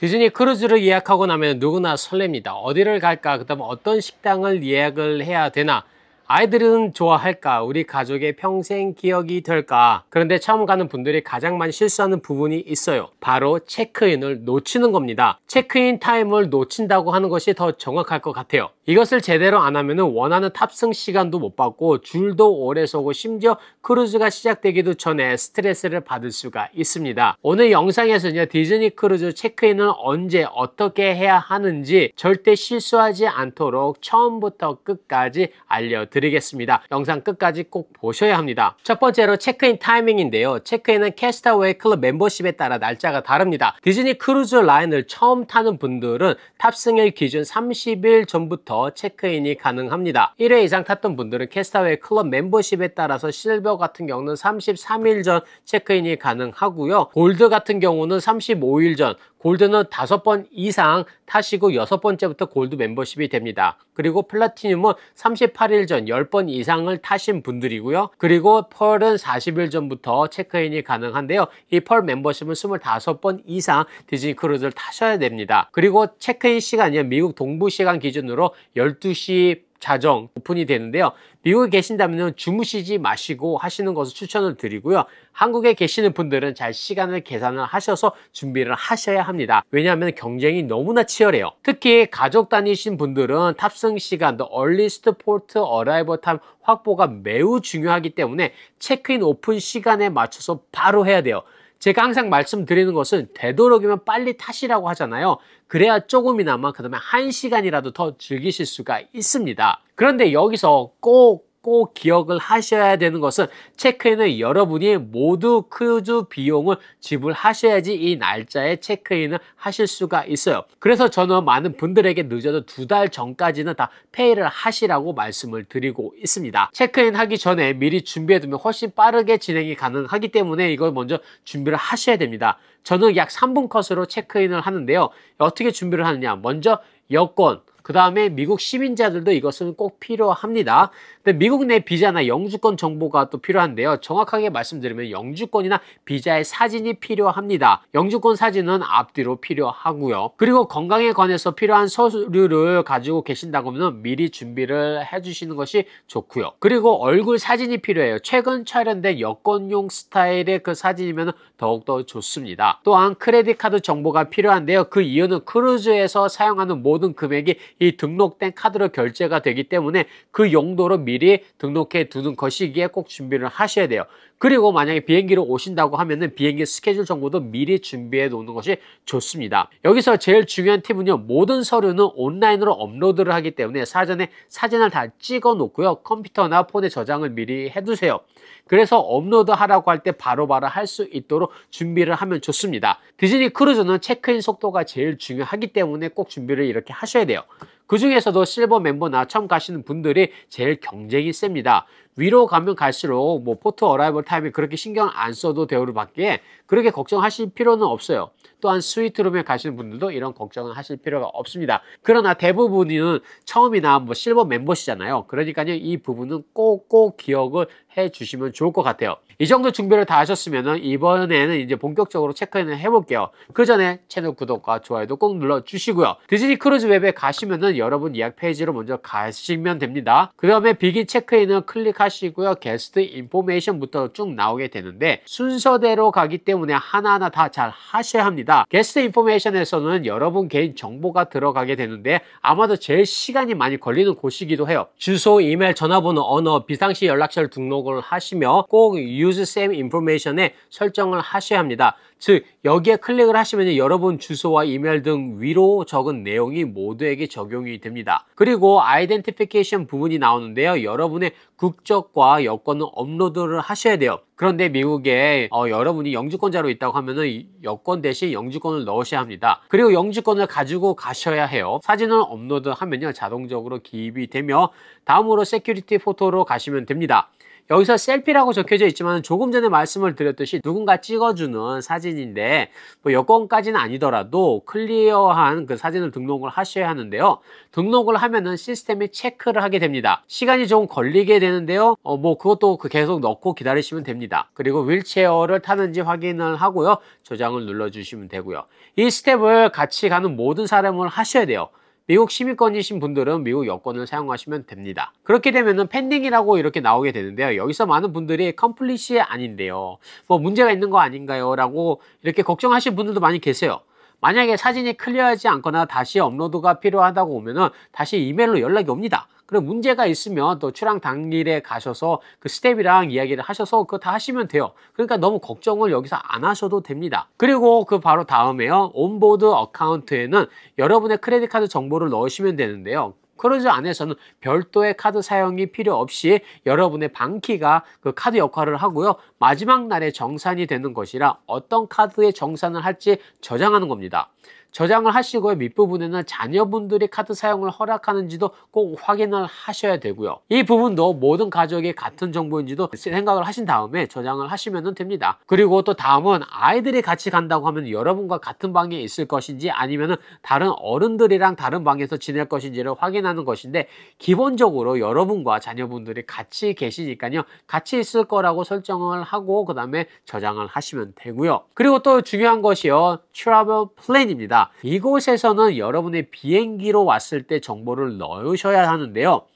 디즈니 크루즈를 예약하고 나면 누구나 설렙니다. 어디를 갈까? 그다음 어떤 식당을 예약을 해야 되나? 아이들은 좋아할까? 우리 가족의 평생 기억이 될까? 그런데 처음 가는 분들이 가장 많이 실수하는 부분이 있어요. 바로 체크인을 놓치는 겁니다. 체크인 타임을 놓친다고 하는 것이 더 정확할 것 같아요. 이것을 제대로 안 하면 원하는 탑승 시간도 못 받고 줄도 오래 서고 심지어 크루즈가 시작되기도 전에 스트레스를 받을 수가 있습니다. 오늘 영상에서는요, 디즈니 크루즈 체크인을 언제 어떻게 해야 하는지 절대 실수하지 않도록 처음부터 끝까지 알려드리겠습니다. 영상 끝까지 꼭 보셔야 합니다. 첫 번째로 체크인 타이밍인데요. 체크인은 캐스터웨이 클럽 멤버십에 따라 날짜가 다릅니다. 디즈니 크루즈 라인을 처음 타는 분들은 탑승일 기준 30일 전부터 체크인이 가능합니다. 1회 이상 탔던 분들은 캐스터웨이 클럽 멤버십에 따라서 실버 같은 경우는 33일 전 체크인이 가능하고요. 골드 같은 경우는 35일 전, 골드는 5번 이상 타시고 6번째부터 골드 멤버십이 됩니다. 그리고 플래티늄은 38일 전 10번 이상을 타신 분들이고요. 그리고 펄은 40일 전부터 체크인이 가능한데요. 이 펄 멤버십은 25번 이상 디즈니 크루즈를 타셔야 됩니다. 그리고 체크인 시간이 미국 동부 시간 기준으로 12시 자정 오픈이 되는데요. 미국에 계신다면 주무시지 마시고 하시는 것을 추천을 드리고요. 한국에 계시는 분들은 잘 시간을 계산을 하셔서 준비를 하셔야 합니다. 왜냐하면 경쟁이 너무나 치열해요. 특히 가족 다니신 분들은 탑승 시간, the earliest port arrival time 확보가 매우 중요하기 때문에 체크인 오픈 시간에 맞춰서 바로 해야 돼요. 제가 항상 말씀드리는 것은 되도록이면 빨리 타시라고 하잖아요. 그래야 조금이나마 그다음에 1시간이라도 더 즐기실 수가 있습니다. 그런데 여기서 꼭 기억을 하셔야 되는 것은 체크인은 여러분이 모두 크루즈 비용을 지불하셔야지 이 날짜에 체크인을 하실 수가 있어요. 그래서 저는 많은 분들에게 늦어도 2달 전까지는 다 페이를 하시라고 말씀을 드리고 있습니다. 체크인 하기 전에 미리 준비해두면 훨씬 빠르게 진행이 가능하기 때문에 이걸 먼저 준비를 하셔야 됩니다. 저는 약 3분 컷으로 체크인을 하는데요. 어떻게 준비를 하느냐? 먼저 여권, 그 다음에 미국 시민자들도 이것은 꼭 필요합니다. 근데 미국 내 비자나 영주권 정보가 또 필요한데요. 정확하게 말씀드리면 영주권이나 비자의 사진이 필요합니다. 영주권 사진은 앞뒤로 필요하고요. 그리고 건강에 관해서 필요한 서류를 가지고 계신다고 하면 미리 준비를 해주시는 것이 좋고요. 그리고 얼굴 사진이 필요해요. 최근 촬영된 여권용 스타일의 그 사진이면 더욱더 좋습니다. 또한 크레딧 카드 정보가 필요한데요. 그 이유는 크루즈에서 사용하는 모든 금액이 이 등록된 카드로 결제가 되기 때문에 그 용도로 미리 등록해 두는 것이기에 꼭 준비를 하셔야 돼요. 그리고 만약에 비행기로 오신다고 하면은 비행기 스케줄 정보도 미리 준비해 놓는 것이 좋습니다. 여기서 제일 중요한 팁은요, 모든 서류는 온라인으로 업로드를 하기 때문에 사전에 사진을 다 찍어 놓고요, 컴퓨터나 폰에 저장을 미리 해두세요. 그래서 업로드 하라고 할 때 바로바로 할 수 있도록 준비를 하면 좋습니다. 디즈니 크루즈는 체크인 속도가 제일 중요하기 때문에 꼭 준비를 이렇게 하셔야 돼요. 그 중에서도 실버 멤버나 처음 가시는 분들이 제일 경쟁이 셉니다. 위로 가면 갈수록 포트 어라이벌 타임에 그렇게 신경 안 써도 되오를 받기에 그렇게 걱정하실 필요는 없어요. 또한 스위트룸에 가시는 분들도 이런 걱정을 하실 필요가 없습니다. 그러나 대부분은 처음이나 실버 멤버시잖아요. 그러니까요, 이 부분은 꼭 기억을 해 주시면 좋을 것 같아요. 이 정도 준비를 다 하셨으면 이번에는 이제 본격적으로 체크인을 해볼게요. 그 전에 채널 구독과 좋아요도 꼭 눌러주시고요. 디즈니 크루즈 웹에 가시면은 여러분 예약 페이지로 먼저 가시면 됩니다. 그 다음에 비긴 체크인을 클릭하시고요. 게스트 인포메이션부터 쭉 나오게 되는데 순서대로 가기 때문에 하나하나 다 잘 하셔야 합니다. 게스트 인포메이션에서는 여러분 개인 정보가 들어가게 되는데 아마도 제일 시간이 많이 걸리는 곳이기도 해요. 주소, 이메일, 전화번호, 언어, 비상시 연락처를 등록을 하시며 꼭 Use Same Information에 설정을 하셔야 합니다. 즉 여기에 클릭을 하시면 여러분 주소와 이메일 등 위로 적은 내용이 모두에게 적용이 됩니다. 그리고 아이덴티피케이션 부분이 나오는데요. 여러분의 국적과 여권을 업로드를 하셔야 돼요. 그런데 미국에 여러분이 영주권자로 있다고 하면은 여권 대신 영주권을 넣으셔야 합니다. 그리고 영주권을 가지고 가셔야 해요. 사진을 업로드하면요, 자동적으로 기입이 되며 다음으로 세큐리티 포토로 가시면 됩니다. 여기서 셀피라고 적혀져 있지만 조금 전에 말씀을 드렸듯이 누군가 찍어주는 사진인데 뭐 여권까지는 아니더라도 클리어한 그 사진을 등록을 하셔야 하는데요. 등록을 하면은 시스템이 체크를 하게 됩니다. 시간이 좀 걸리게 되는데요. 뭐 그것도 계속 넣고 기다리시면 됩니다. 그리고 휠체어를 타는지 확인을 하고요. 저장을 눌러주시면 되고요. 이 스텝을 같이 가는 모든 사람을 하셔야 돼요. 미국 시민권이신 분들은 미국 여권을 사용하시면 됩니다. 그렇게 되면은 펜딩이라고 이렇게 나오게 되는데요. 여기서 많은 분들이 컴플릿이 아닌데요. 뭐 문제가 있는 거 아닌가요? 라고 이렇게 걱정하시는 분들도 많이 계세요. 만약에 사진이 클리어하지 않거나 다시 업로드가 필요하다고 오면은 다시 이메일로 연락이 옵니다. 그럼 문제가 있으면 또 출항 당일에 가셔서 그 스텝이랑 이야기를 하셔서 그거 다 하시면 돼요. 그러니까 너무 걱정을 여기서 안 하셔도 됩니다. 그리고 그 바로 다음에요. 온보드 어카운트에는 여러분의 크레딧 카드 정보를 넣으시면 되는데요. 크루즈 안에서는 별도의 카드 사용이 필요 없이 여러분의 방키가 그 카드 역할을 하고요. 마지막 날에 정산이 되는 것이라 어떤 카드에 정산을 할지 저장하는 겁니다. 저장을 하시고요. 밑부분에는 자녀분들이 카드 사용을 허락하는지도 꼭 확인을 하셔야 되고요. 이 부분도 모든 가족이 같은 정보인지도 생각을 하신 다음에 저장을 하시면 됩니다. 그리고 또 다음은 아이들이 같이 간다고 하면 여러분과 같은 방에 있을 것인지 아니면 다른 어른들이랑 다른 방에서 지낼 것인지를 확인하는 것인데 기본적으로 여러분과 자녀분들이 같이 계시니까요. 같이 있을 거라고 설정을 하고 그 다음에 저장을 하시면 되고요. 그리고 또 중요한 것이요. 트래블 플랜입니다. 이곳에서는 여러분의 비행기로 왔을 때 정보를 넣으셔야 하는데요.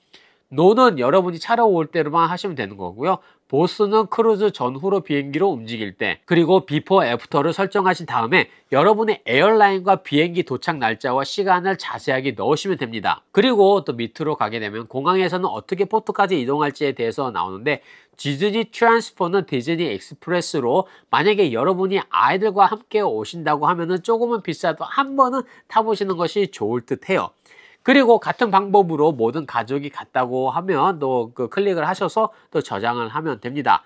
노는 여러분이 차로 올 때로만 하시면 되는 거고요. 보스는 크루즈 전후로 비행기로 움직일 때, 그리고 비포 애프터를 설정하신 다음에 여러분의 에어라인과 비행기 도착 날짜와 시간을 자세하게 넣으시면 됩니다. 그리고 또 밑으로 가게 되면 공항에서는 어떻게 포트까지 이동할지에 대해서 나오는데 디즈니 트랜스포는 디즈니 익스프레스로 만약에 여러분이 아이들과 함께 오신다고 하면은 조금은 비싸도 한 번은 타보시는 것이 좋을 듯 해요. 그리고 같은 방법으로 모든 가족이 갔다고 하면 또 그 클릭을 하셔서 또 저장을 하면 됩니다.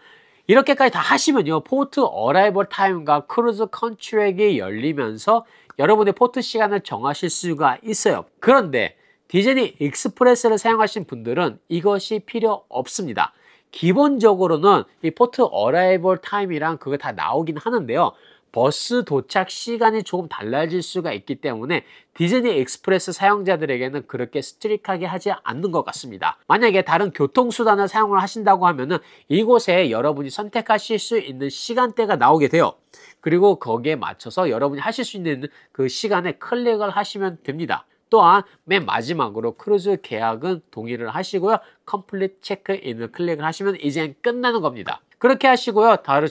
이렇게까지 다 하시면요. 포트 어라이벌 타임과 크루즈 컨트랙이 열리면서 여러분의 포트 시간을 정하실 수가 있어요. 그런데 디즈니 익스프레스를 사용하신 분들은 이것이 필요 없습니다. 기본적으로는 이 포트 어라이벌 타임이랑 그거 다 나오긴 하는데요. 버스 도착 시간이 조금 달라질 수가 있기 때문에 디즈니 익스프레스 사용자들에게는 그렇게 스트릭하게 하지 않는 것 같습니다. 만약에 다른 교통수단을 사용을 하신다고 하면은 이곳에 여러분이 선택하실 수 있는 시간대가 나오게 돼요. 그리고 거기에 맞춰서 여러분이 하실 수 있는 그 시간에 클릭을 하시면 됩니다. 또한 맨 마지막으로 크루즈 계약은 동의를 하시고요. 컴플릿 체크인을 클릭을 하시면 이젠 끝나는 겁니다. 그렇게 하시고요. 다른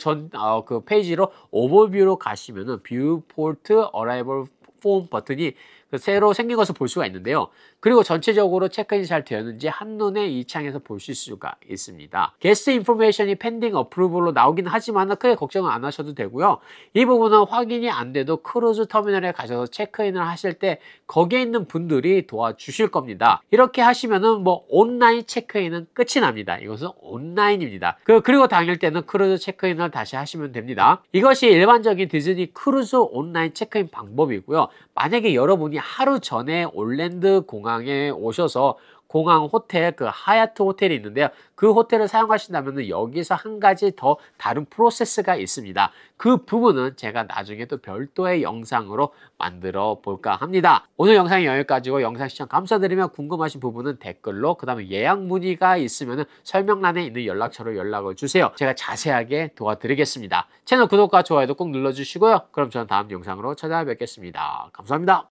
그 페이지로 오버뷰로 가시면은 뷰 포트 어라이벌 폼 버튼이 새로 생긴 것을 볼 수가 있는데요. 그리고 전체적으로 체크인이 잘 되었는지 한눈에 이 창에서 보실 수가 있습니다. 게스트 인포메이션이 펜딩 어프로블로 나오긴 하지만 크게 걱정은 안 하셔도 되고요. 이 부분은 확인이 안 돼도 크루즈 터미널에 가셔서 체크인을 하실 때 거기에 있는 분들이 도와주실 겁니다. 이렇게 하시면은 뭐 온라인 체크인은 끝이 납니다. 이것은 온라인입니다. 그리고 당일 때는 크루즈 체크인을 다시 하시면 됩니다. 이것이 일반적인 디즈니 크루즈 온라인 체크인 방법이고요. 만약에 여러분이 하루 전에 올랜드 공항에 오셔서 공항 호텔, 그 하얏트 호텔이 있는데요. 그 호텔을 사용하신다면 여기서 한 가지 더 다른 프로세스가 있습니다. 그 부분은 제가 나중에 또 별도의 영상으로 만들어 볼까 합니다. 오늘 영상이 여기까지고 영상 시청 감사드리며 궁금하신 부분은 댓글로 그 다음에 예약 문의가 있으면 설명란에 있는 연락처로 연락을 주세요. 제가 자세하게 도와드리겠습니다. 채널 구독과 좋아요도 꼭 눌러주시고요. 그럼 저는 다음 영상으로 찾아뵙겠습니다. 감사합니다.